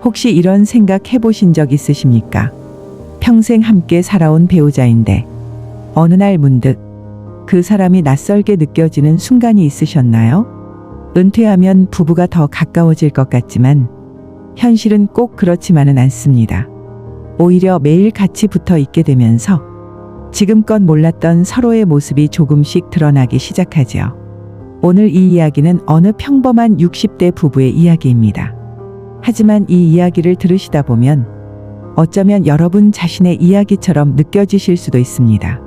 혹시 이런 생각 해보신 적 있으십니까? 평생 함께 살아온 배우자인데 어느 날 문득 그 사람이 낯설게 느껴지는 순간이 있으셨나요? 은퇴하면 부부가 더 가까워질 것 같지만 현실은 꼭 그렇지만은 않습니다. 오히려 매일 같이 붙어 있게 되면서 지금껏 몰랐던 서로의 모습이 조금씩 드러나기 시작하지요. 오늘 이 이야기는 어느 평범한 60대 부부의 이야기입니다. 하지만 이 이야기를 들으시다 보면 어쩌면 여러분 자신의 이야기처럼 느껴지실 수도 있습니다.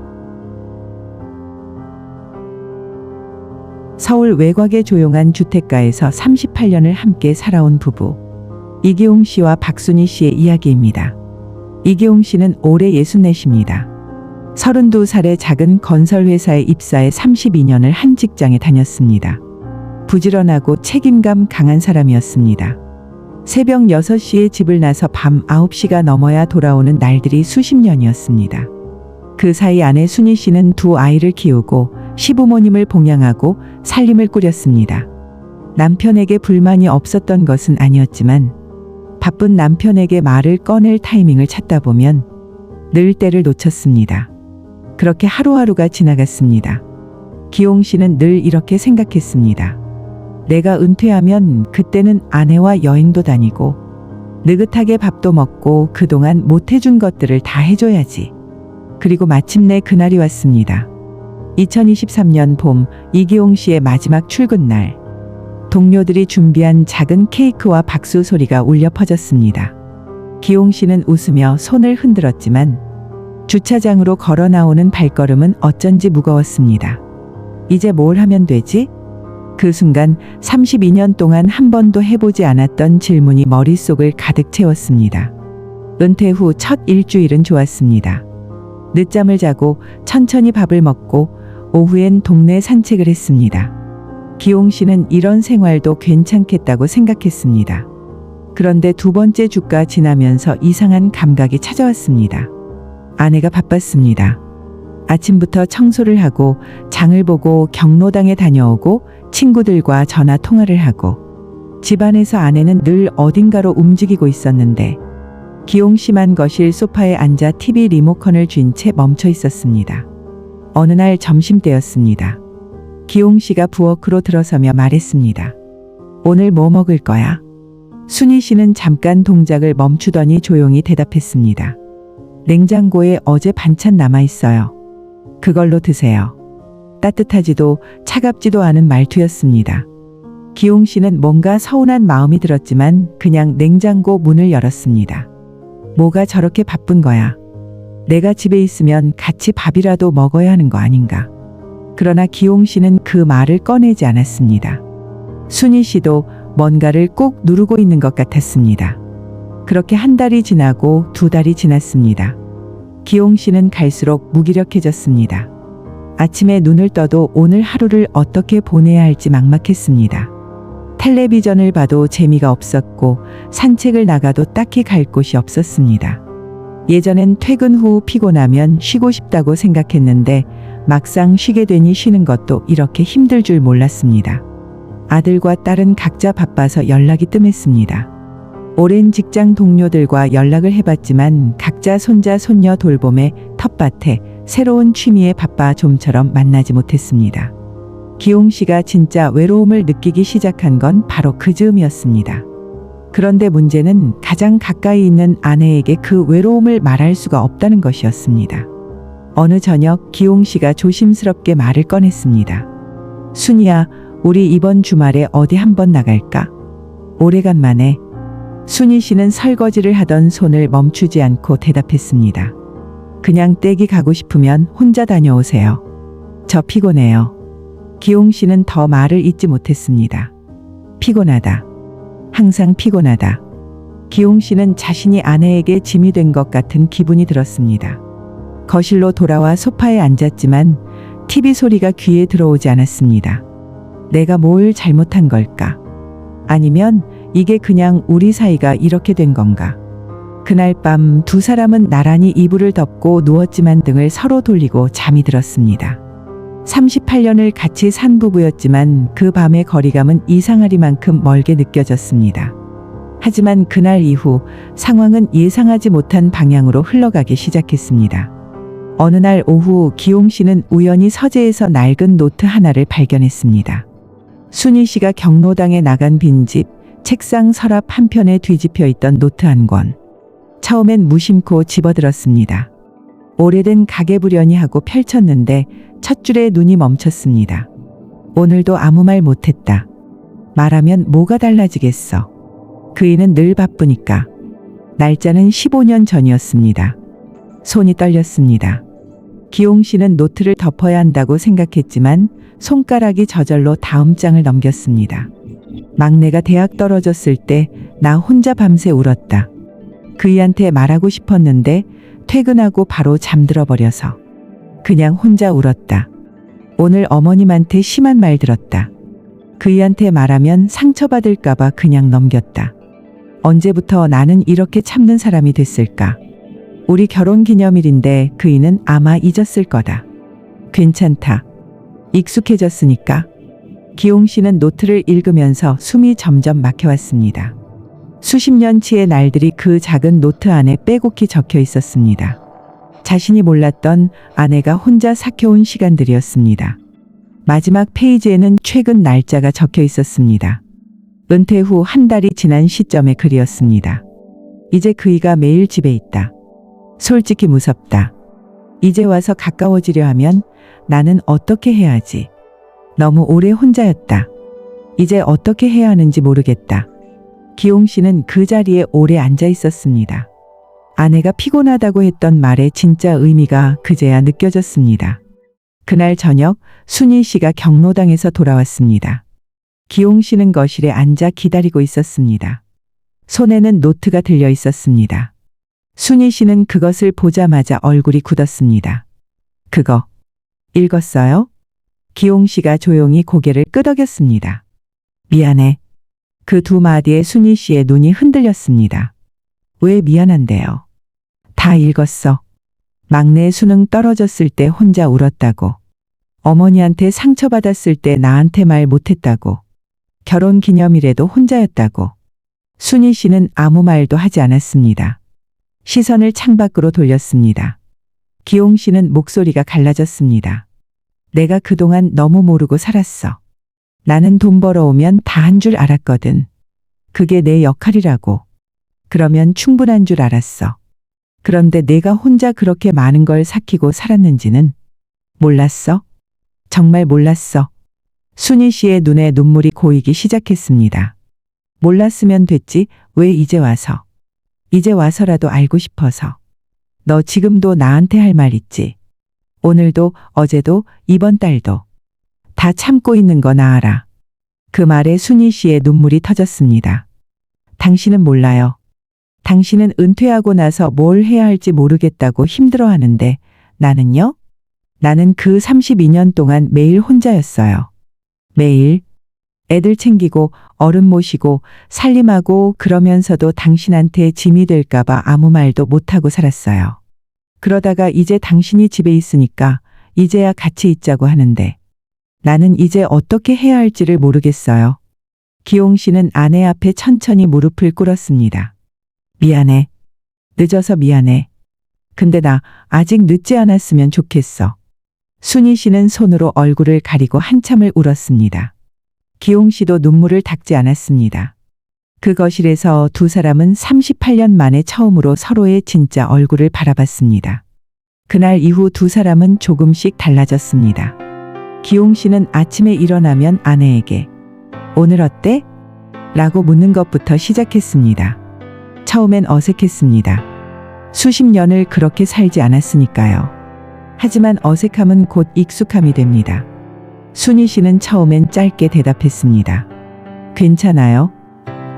서울 외곽의 조용한 주택가에서 38년을 함께 살아온 부부 이기웅 씨와 박순희 씨의 이야기입니다. 이기웅 씨는 올해 64입니다. 32살의 작은 건설회사에 입사해 32년을 한 직장에 다녔습니다. 부지런하고 책임감 강한 사람이었습니다. 새벽 6시에 집을 나서 밤 9시가 넘어야 돌아오는 날들이 수십 년이었습니다. 그 사이 아내 순희 씨는 두 아이를 키우고 시부모님을 봉양하고 살림을 꾸렸습니다. 남편에게 불만이 없었던 것은 아니었지만 바쁜 남편에게 말을 꺼낼 타이밍을 찾다 보면 늘 때를 놓쳤습니다. 그렇게 하루하루가 지나갔습니다. 기용 씨는 늘 이렇게 생각했습니다. 내가 은퇴하면 그때는 아내와 여행도 다니고 느긋하게 밥도 먹고 그동안 못해준 것들을 다 해줘야지. 그리고 마침내 그날이 왔습니다. 2023년 봄 이기용 씨의 마지막 출근 날. 동료들이 준비한 작은 케이크와 박수 소리가 울려 퍼졌습니다. 기용 씨는 웃으며 손을 흔들었지만 주차장으로 걸어 나오는 발걸음은 어쩐지 무거웠습니다. 이제 뭘 하면 되지? 그 순간 32년 동안 한 번도 해보지 않았던 질문이 머릿속을 가득 채웠습니다. 은퇴 후 첫 일주일은 좋았습니다. 늦잠을 자고 천천히 밥을 먹고 오후엔 동네 산책을 했습니다. 기용 씨는 이런 생활도 괜찮겠다고 생각했습니다. 그런데 두 번째 주가 지나면서 이상한 감각이 찾아왔습니다. 아내가 바빴습니다. 아침부터 청소를 하고 장을 보고 경로당에 다녀오고 친구들과 전화 통화를 하고 집안에서 아내는 늘 어딘가로 움직이고 있었는데 기용 씨만 거실 소파에 앉아 TV 리모컨을 쥔 채 멈춰 있었습니다. 어느 날 점심때였습니다. 기용 씨가 부엌으로 들어서며 말했습니다. 오늘 뭐 먹을 거야? 순희 씨는 잠깐 동작을 멈추더니 조용히 대답했습니다. 냉장고에 어제 반찬 남아 있어요. 그걸로 드세요. 따뜻하지도 차갑지도 않은 말투였습니다. 기용 씨는 뭔가 서운한 마음이 들었지만 그냥 냉장고 문을 열었습니다. 뭐가 저렇게 바쁜 거야? 내가 집에 있으면 같이 밥이라도 먹어야 하는 거 아닌가? 그러나 기용 씨는 그 말을 꺼내지 않았습니다. 순희 씨도 뭔가를 꾹 누르고 있는 것 같았습니다. 그렇게 한 달이 지나고 두 달이 지났습니다. 기용 씨는 갈수록 무기력해졌습니다. 아침에 눈을 떠도 오늘 하루를 어떻게 보내야 할지 막막했습니다. 텔레비전을 봐도 재미가 없었고 산책을 나가도 딱히 갈 곳이 없었습니다. 예전엔 퇴근 후 피곤하면 쉬고 싶다고 생각했는데 막상 쉬게 되니 쉬는 것도 이렇게 힘들 줄 몰랐습니다. 아들과 딸은 각자 바빠서 연락이 뜸했습니다. 오랜 직장 동료들과 연락을 해봤지만 각자 손자 손녀 돌봄에 텃밭에 새로운 취미에 바빠 좀처럼 만나지 못했습니다. 기용 씨가 진짜 외로움을 느끼기 시작한 건 바로 그 즈음이었습니다. 그런데 문제는 가장 가까이 있는 아내에게 그 외로움을 말할 수가 없다는 것이었습니다. 어느 저녁 기용 씨가 조심스럽게 말을 꺼냈습니다. 순이야, 우리 이번 주말에 어디 한번 나갈까? 오래간만에. 순희 씨는 설거지를 하던 손을 멈추지 않고 대답했습니다. 그냥 댁이 가고 싶으면 혼자 다녀오세요. 저 피곤해요. 기용 씨는 더 말을 잇지 못했습니다. 피곤하다. 항상 피곤하다. 기용 씨는 자신이 아내에게 짐이 된 것 같은 기분이 들었습니다. 거실로 돌아와 소파에 앉았지만 TV 소리가 귀에 들어오지 않았습니다. 내가 뭘 잘못한 걸까? 아니면 이게 그냥 우리 사이가 이렇게 된 건가? 그날 밤 두 사람은 나란히 이불을 덮고 누웠지만 등을 서로 돌리고 잠이 들었습니다. 38년을 같이 산 부부였지만 그 밤의 거리감은 이상하리만큼 멀게 느껴졌습니다. 하지만 그날 이후 상황은 예상하지 못한 방향으로 흘러가기 시작했습니다. 어느 날 오후 기용 씨는 우연히 서재에서 낡은 노트 하나를 발견했습니다. 순희 씨가 경로당에 나간 빈집, 책상 서랍 한편에 뒤집혀 있던 노트 한 권. 처음엔 무심코 집어들었습니다. 오래된 가계부려니 하고 펼쳤는데 첫 줄에 눈이 멈췄습니다. 오늘도 아무 말 못했다. 말하면 뭐가 달라지겠어. 그이는 늘 바쁘니까. 날짜는 15년 전이었습니다. 손이 떨렸습니다. 기용 씨는 노트를 덮어야 한다고 생각했지만 손가락이 저절로 다음 장을 넘겼습니다. 막내가 대학 떨어졌을 때 나 혼자 밤새 울었다. 그이한테 말하고 싶었는데 퇴근하고 바로 잠들어 버려서 그냥 혼자 울었다. 오늘 어머님한테 심한 말 들었다. 그이한테 말하면 상처받을까봐 그냥 넘겼다. 언제부터 나는 이렇게 참는 사람이 됐을까? 우리 결혼 기념일인데 그이는 아마 잊었을 거다. 괜찮다. 익숙해졌으니까. 기용 씨는 노트를 읽으면서 숨이 점점 막혀왔습니다. 수십 년치의 날들이 그 작은 노트 안에 빼곡히 적혀 있었습니다. 자신이 몰랐던 아내가 혼자 삭혀온 시간들이었습니다. 마지막 페이지에는 최근 날짜가 적혀 있었습니다. 은퇴 후 한 달이 지난 시점의 글이었습니다. 이제 그이가 매일 집에 있다. 솔직히 무섭다. 이제 와서 가까워지려 하면 나는 어떻게 해야 하지? 너무 오래 혼자였다. 이제 어떻게 해야 하는지 모르겠다. 기용 씨는 그 자리에 오래 앉아 있었습니다. 아내가 피곤하다고 했던 말의 진짜 의미가 그제야 느껴졌습니다. 그날 저녁 순희 씨가 경로당에서 돌아왔습니다. 기용 씨는 거실에 앉아 기다리고 있었습니다. 손에는 노트가 들려 있었습니다. 순희 씨는 그것을 보자마자 얼굴이 굳었습니다. 그거 읽었어요? 기용 씨가 조용히 고개를 끄덕였습니다. 미안해. 그 두 마디에 순희 씨의 눈이 흔들렸습니다. 왜 미안한데요? 다 읽었어. 막내 수능 떨어졌을 때 혼자 울었다고. 어머니한테 상처받았을 때 나한테 말 못했다고. 결혼 기념일에도 혼자였다고. 순희 씨는 아무 말도 하지 않았습니다. 시선을 창밖으로 돌렸습니다. 기용 씨는 목소리가 갈라졌습니다. 내가 그동안 너무 모르고 살았어. 나는 돈 벌어오면 다 한 줄 알았거든. 그게 내 역할이라고. 그러면 충분한 줄 알았어. 그런데 내가 혼자 그렇게 많은 걸 삭히고 살았는지는 몰랐어. 정말 몰랐어. 순희 씨의 눈에 눈물이 고이기 시작했습니다. 몰랐으면 됐지, 왜 이제 와서. 이제 와서라도 알고 싶어서. 너 지금도 나한테 할 말 있지. 오늘도, 어제도, 이번 달도. 다 참고 있는 거 나 알아. 그 말에 순희 씨의 눈물이 터졌습니다. 당신은 몰라요. 당신은 은퇴하고 나서 뭘 해야 할지 모르겠다고 힘들어하는데 나는요? 나는 그 32년 동안 매일 혼자였어요. 매일. 애들 챙기고 어른 모시고 살림하고 그러면서도 당신한테 짐이 될까봐 아무 말도 못하고 살았어요. 그러다가 이제 당신이 집에 있으니까 이제야 같이 있자고 하는데 나는 이제 어떻게 해야 할지를 모르겠어요. 기용 씨는 아내 앞에 천천히 무릎을 꿇었습니다. 미안해. 늦어서 미안해. 근데 나 아직 늦지 않았으면 좋겠어. 순희 씨는 손으로 얼굴을 가리고 한참을 울었습니다. 기용 씨도 눈물을 닦지 않았습니다. 그 거실에서 두 사람은 38년 만에 처음으로 서로의 진짜 얼굴을 바라봤습니다. 그날 이후 두 사람은 조금씩 달라졌습니다. 기용 씨는 아침에 일어나면 아내에게 오늘 어때? 라고 묻는 것부터 시작했습니다. 처음엔 어색했습니다. 수십 년을 그렇게 살지 않았으니까요. 하지만 어색함은 곧 익숙함이 됩니다. 순희 씨는 처음엔 짧게 대답했습니다. 괜찮아요.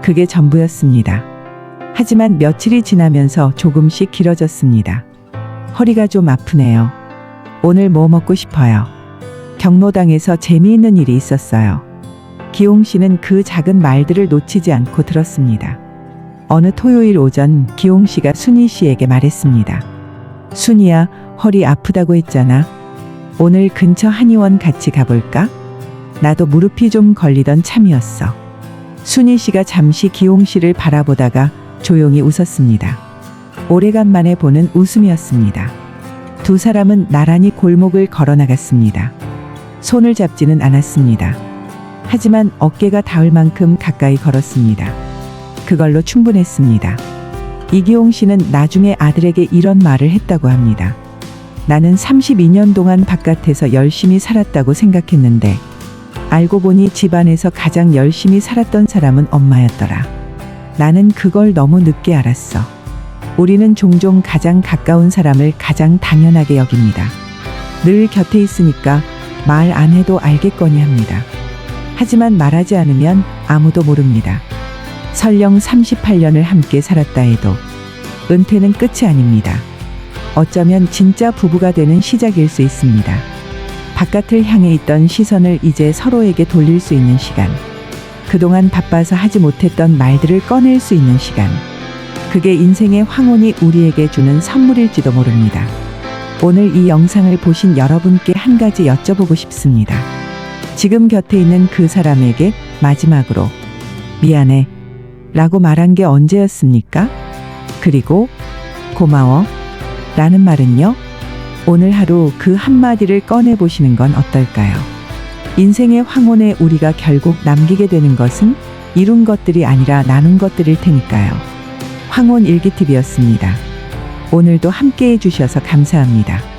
그게 전부였습니다. 하지만 며칠이 지나면서 조금씩 길어졌습니다. 허리가 좀 아프네요. 오늘 뭐 먹고 싶어요? 경로당에서 재미있는 일이 있었어요. 기용 씨는 그 작은 말들을 놓치지 않고 들었습니다. 어느 토요일 오전 기용 씨가 순희 씨에게 말했습니다. 순희야, 허리 아프다고 했잖아. 오늘 근처 한의원 같이 가볼까? 나도 무릎이 좀 걸리던 참이었어. 순희 씨가 잠시 기홍 씨를 바라보다가 조용히 웃었습니다. 오래간만에 보는 웃음이었습니다. 두 사람은 나란히 골목을 걸어 나갔습니다. 손을 잡지는 않았습니다. 하지만 어깨가 닿을 만큼 가까이 걸었습니다. 그걸로 충분했습니다. 이기홍 씨는 나중에 아들에게 이런 말을 했다고 합니다. 나는 32년 동안 바깥에서 열심히 살았다고 생각했는데 알고 보니 집안에서 가장 열심히 살았던 사람은 엄마였더라. 나는 그걸 너무 늦게 알았어. 우리는 종종 가장 가까운 사람을 가장 당연하게 여깁니다. 늘 곁에 있으니까 말 안 해도 알겠거니 합니다. 하지만 말하지 않으면 아무도 모릅니다. 설령 38년을 함께 살았다 해도 은퇴는 끝이 아닙니다. 어쩌면 진짜 부부가 되는 시작일 수 있습니다. 바깥을 향해 있던 시선을 이제 서로에게 돌릴 수 있는 시간. 그동안 바빠서 하지 못했던 말들을 꺼낼 수 있는 시간. 그게 인생의 황혼이 우리에게 주는 선물일지도 모릅니다. 오늘 이 영상을 보신 여러분께 한 가지 여쭤보고 싶습니다. 지금 곁에 있는 그 사람에게 마지막으로 미안해 라고 말한 게 언제였습니까? 그리고 고마워 라는 말은요? 오늘 하루 그 한마디를 꺼내보시는 건 어떨까요? 인생의 황혼에 우리가 결국 남기게 되는 것은 이룬 것들이 아니라 나눈 것들일 테니까요. 황혼 일기TV였습니다. 오늘도 함께 해주셔서 감사합니다.